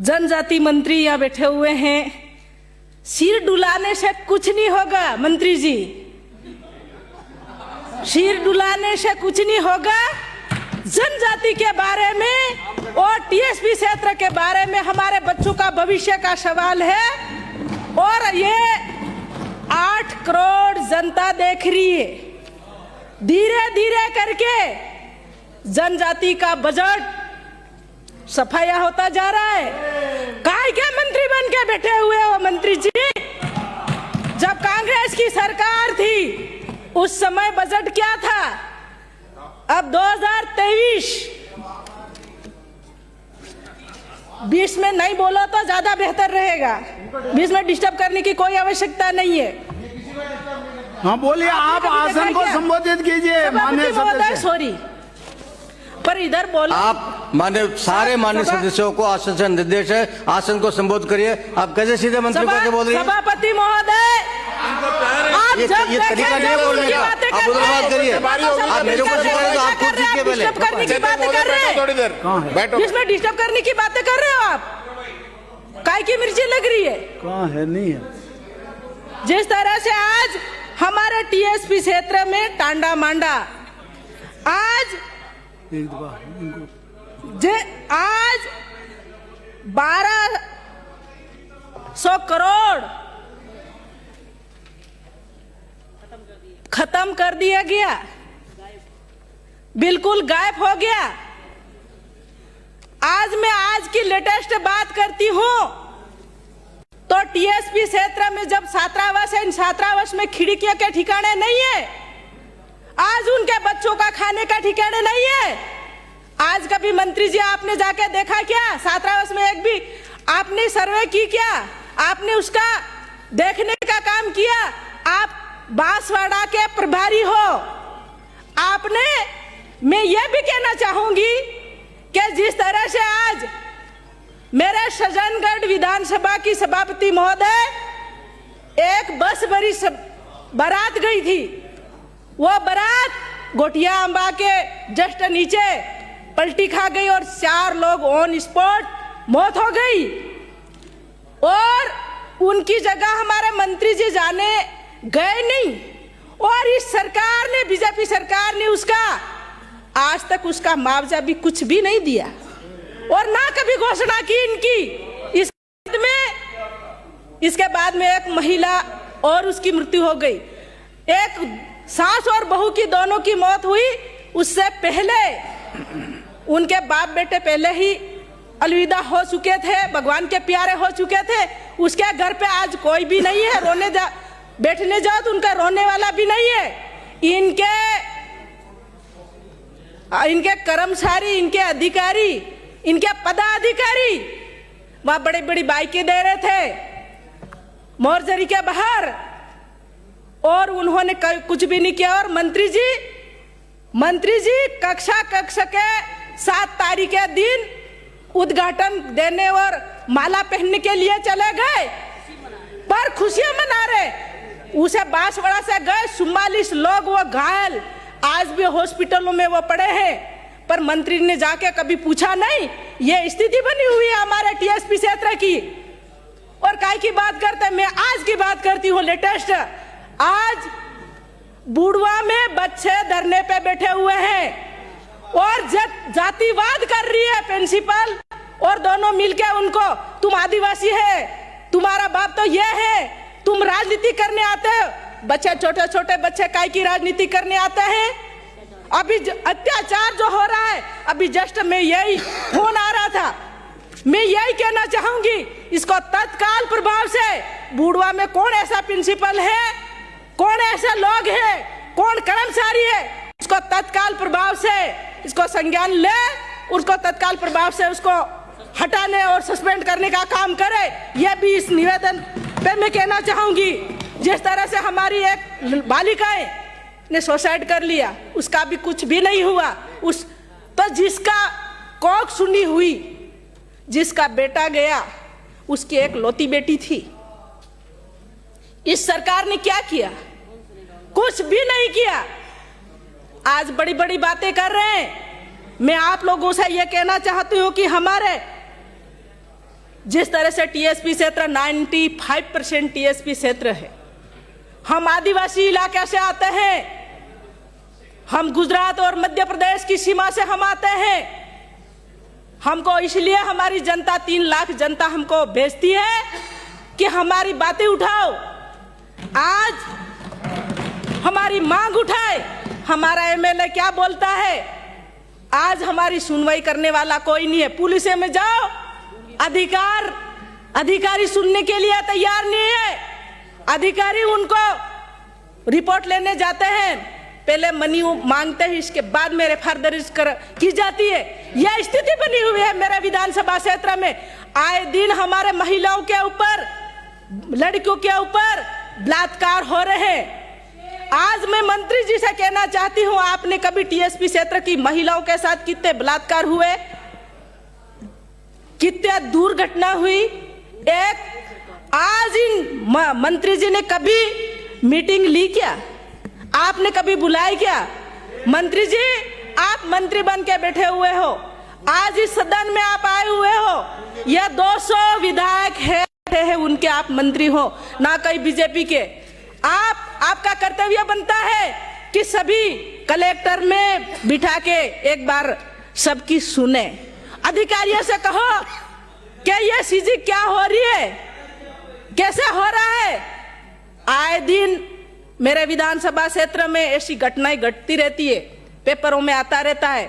जनजाति मंत्री यहाँ बैठे हुए हैं। सिर डुलाने से कुछ नहीं होगा मंत्री जी, सिर डुलाने से कुछ नहीं होगा। जनजाति के बारे में और टीएसपी क्षेत्र के बारे में हमारे बच्चों का भविष्य का सवाल है और ये 8 करोड़ जनता देख रही है। धीरे धीरे करके जनजाति का बजट सफाया होता जा रहा है। काय के मंत्री बन के बैठे हुए हो मंत्री जी? जब कांग्रेस की सरकार थी उस समय बजट क्या था? अब 2023 में नहीं बोलो तो ज्यादा बेहतर रहेगा। बीच में डिस्टर्ब करने की कोई आवश्यकता नहीं है। हाँ बोलिए, आप आसन को संबोधित कीजिए। माननीय सदस्य, सॉरी, पर इधर बोलो। आप मान्य सारे मान्य सदस्यों को आसन से निर्देश है, आसन को संबोधित करिए। आप कैसे सीधे मंत्री को बोल रही हैं? सभापति महोदय, आप ये तरीका नहीं है बोलने का। आप उधर बात करिए। आप मेरे को सिखा रहे तो आप खुद सीखिए पहले। डिस्टर्ब करने की बातें कर रहे हैं, थोड़ी देर बैठो। इसमें डिस्टर्ब करने की बातें कर रहे हो आप। काय की मिर्ची लग रही है? कहाँ है? नहीं है। जिस तरह से आज हमारे टीएसपी क्षेत्र में टांडा मांडा, आज 1200 करोड़ खत्म कर दिया गया, बिल्कुल गायब हो गया। आज मैं आज की लेटेस्ट बात करती हूं तो टीएसपी क्षेत्र में जब छात्रावास है, इन छात्रावास में खिड़कियों के ठिकाने नहीं है। आज उनके बच्चों का खाने का ठिकाने नहीं है। आज कभी मंत्री जी आपने जाके देखा क्या छात्रावास में? एक भी आपने सर्वे की क्या? आपने उसका देखने का काम किया? आप बांसवाड़ा के प्रभारी हो। आपने, मैं ये भी कहना चाहूंगी कि जिस तरह से आज मेरे सज्जनगढ़ विधानसभा की सभापति महोदय, एक बस भरी बारात गई थी, वो बारात गोटिया अंबा के जस्ट नीचे पलटी खा गई और 4 लोग ऑन स्पॉट मौत हो गई। और उनकी जगह हमारे मंत्री जी जाने गए नहीं और इस सरकार ने, बीजेपी सरकार ने उसका आज तक उसका मुआवजा भी कुछ भी नहीं दिया और ना कभी घोषणा की इनकी। इसके बाद में एक महिला और उसकी मृत्यु हो गई। एक सास और बहू की दोनों की मौत हुई। उससे पहले उनके बाप बेटे पहले ही अलविदा हो चुके थे, भगवान के प्यारे हो चुके थे। उसके घर पे आज कोई भी नहीं है। बैठने जाओ तो उनका रोने वाला भी नहीं है। इनके कर्मचारी, इनके अधिकारी, इनके पदाधिकारी वहां बड़ी बड़ी बाइकें दे रहे थे मोर्चरी के बाहर और उन्होंने कुछ भी नहीं किया। और मंत्री जी कक्षा के 7 तारीख के दिन उद्घाटन देने और माला पहनने के लिए चले गए, पर खुशियां मना रहे। उसे बांसवाड़ा से गए 44 लोग वो घायल, आज भी हॉस्पिटलों में वो पड़े हैं, पर मंत्री ने जाके कभी पूछा नहीं। ये स्थिति बनी हुई है हमारे टीएसपी क्षेत्र की। और काय की बात करते हैं, मैं आज की बात करती हूँ लेटेस्ट। आज बुढ़वा में बच्चे धरने पे बैठे हुए हैं और जातिवाद कर रही है प्रिंसिपल और दोनों मिलके उनको, तुम आदिवासी है, तुम्हारा बाप तो ये है, तुम राजनीति करने आते हो। बच्चे, छोटे छोटे बच्चे काय की राजनीति करने आते हैं? अभी अत्याचार जो हो रहा है, अभी जस्ट में यही फोन आ रहा था, मैं यही कहना चाहूंगी, इसको तत्काल प्रभाव से बुढ़वा में कौन ऐसा प्रिंसिपल है, कौन ऐसे लोग हैं, कौन कर्मचारी है, इसको तत्काल प्रभाव से इसको संज्ञान ले, उसको तत्काल प्रभाव से उसको हटाने और सस्पेंड करने का काम करे। यह भी इस निवेदन पे मैं कहना चाहूंगी। जिस तरह से हमारी एक बालिकाएं ने सुसाइड कर लिया, उसका भी कुछ भी नहीं हुआ। तो जिसका कोख सुनी हुई, जिसका बेटा गया, उसकी एक लौती बेटी थी। इस सरकार ने क्या किया? कुछ भी नहीं किया। आज बड़ी बड़ी बातें कर रहे हैं। मैं आप लोगों से यह कहना चाहती हूं कि हमारे जिस तरह से टीएसपी क्षेत्र 95% टीएसपी क्षेत्र है। हम आदिवासी इलाके से आते हैं, हम गुजरात और मध्य प्रदेश की सीमा से हम आते हैं। हमको इसलिए हमारी जनता 3 लाख जनता हमको भेजती है कि हमारी बातें उठाओ, आज हमारी मांग उठाए। हमारा एमएलए क्या बोलता है? आज हमारी सुनवाई करने वाला कोई नहीं है। पुलिस में जाओ, अधिकारी सुनने के लिए तैयार नहीं है। अधिकारी उनको रिपोर्ट लेने जाते हैं, पहले मनी मांगते हैं, इसके बाद मेरे फर्दर की जाती है। यह स्थिति बनी हुई है मेरे विधानसभा क्षेत्र में। आए दिन हमारे महिलाओं के ऊपर, लड़कियों के ऊपर बलात्कार हो रहे हैं। आज मैं मंत्री जी से कहना चाहती हूं, आपने कभी टीएसपी क्षेत्र की महिलाओं के साथ कितने बलात्कार हुए, कितने दुर्घटना हुई? एक आज इन मंत्री जी ने कभी मीटिंग ली क्या? आपने कभी बुलाई क्या? मंत्री जी, आप मंत्री बन के बैठे हुए हो, आज इस सदन में आप आए हुए हो, यह 200 विधायक है उनके आप मंत्री हो, ना कहीं बीजेपी के। आपका कर्तव्य बनता है कि सभी कलेक्टर में बिठा के एक बार सबकी सुने। अधिकारियों से कहो कि ये चीजें क्या हो रही है, कैसे हो रहा है। आए दिन मेरे विधानसभा क्षेत्र में ऐसी घटनाएं घटती रहती है, पेपरों में आता रहता है।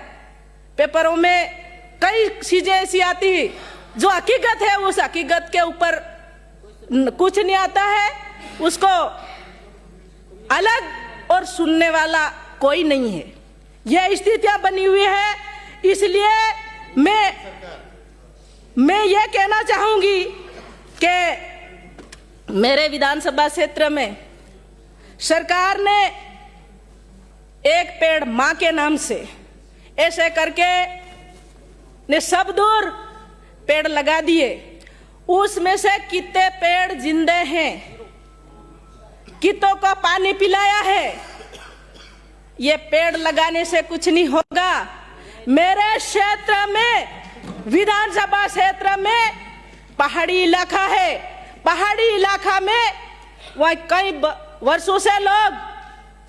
पेपरों में कई चीजें ऐसी आती है जो हकीकत है, उस हकीकत के ऊपर कुछ नहीं आता है, उसको अलग और सुनने वाला कोई नहीं है। यह स्थितियां बनी हुई है। इसलिए मैं यह कहना चाहूंगी कि मेरे विधानसभा क्षेत्र में सरकार ने एक पेड़ मां के नाम से ऐसे करके ने सब दूर पेड़ लगा दिए। उसमें से कितने पेड़ जिंदे हैं, कितों को पानी पिलाया है। ये पेड़ लगाने से कुछ नहीं होगा। मेरे क्षेत्र में, विधानसभा क्षेत्र में पहाड़ी इलाका है। पहाड़ी इलाका में वह कई वर्षों से लोग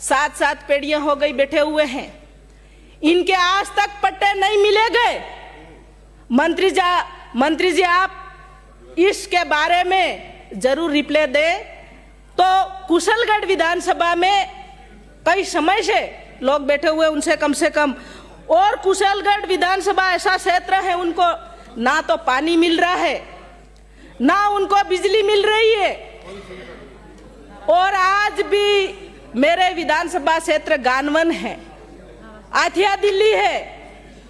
7-7 पेड़ियां हो गई बैठे हुए हैं, इनके आज तक पट्टे नहीं मिले गए। मंत्री जी आप इसके बारे में जरूर रिप्लाई दे। तो कुशलगढ़ विधानसभा में कई समय से लोग बैठे हुए, उनसे कम से कम, और कुशलगढ़ विधानसभा ऐसा क्षेत्र है उनको ना तो पानी मिल रहा है, ना उनको बिजली मिल रही है। और आज भी मेरे विधानसभा क्षेत्र गानवन है, आथिया दिल्ली है,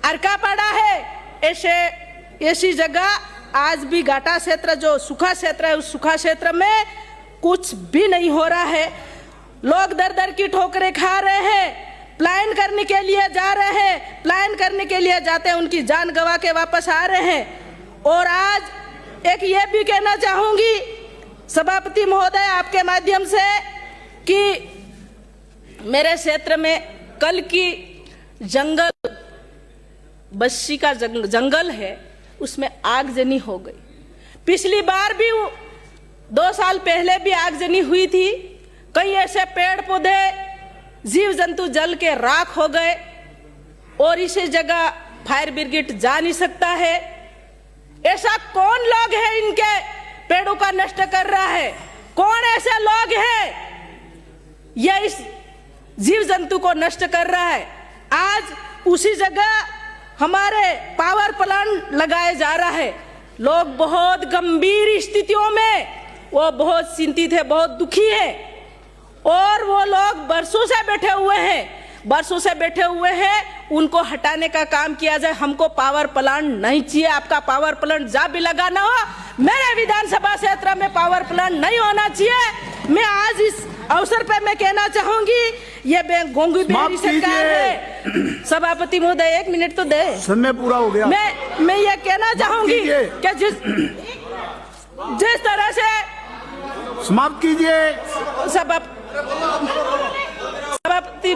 अरकापाड़ा है। ऐसी जगह आज भी घाटा क्षेत्र जो सूखा क्षेत्र है, उस सूखा क्षेत्र में कुछ भी नहीं हो रहा है। लोग दर की ठोकरें खा रहे हैं, प्लान करने के लिए जा रहे हैं, प्लान करने के लिए जाते हैं, उनकी जान गंवा के वापस आ रहे हैं। और आज एक ये भी कहना चाहूंगी सभापति महोदय आपके माध्यम से कि मेरे क्षेत्र में कल की जंगल, बस्सी का जंगल है, उसमें आगजनी हो गई। पिछली बार भी 2 साल पहले भी आगजनी हुई थी। कई ऐसे पेड़ पौधे, जीव जंतु जल के राख हो गए और इसी जगह फायर ब्रिगेड जा नहीं सकता है। ऐसा कौन लोग है इनके पेड़ों का नष्ट कर रहा है? कौन ऐसे लोग हैं ये इस जीव जंतु को नष्ट कर रहा है? आज उसी जगह हमारे पावर प्लांट लगाया जा रहा है। लोग बहुत गंभीर स्थितियों में, वो बहुत चिंतित है, बहुत दुखी है, और वो लोग बरसों से बैठे हुए हैं, उनको हटाने का काम किया जाए। हमको पावर प्लांट नहीं चाहिए। आपका पावर प्लांट जहाँ भी लगाना हो, मेरे विधानसभा क्षेत्र में पावर प्लांट नहीं होना चाहिए। मैं आज इस अवसर पे मैं कहना चाहूंगी, ये गोंगू बेरी सरकार है। सभापति महोदय 1 मिनट तो दे, समय पूरा हो गया। मैं ये कहना चाहूंगी कि जिस तरह से समाप्त कीजिए। सभापति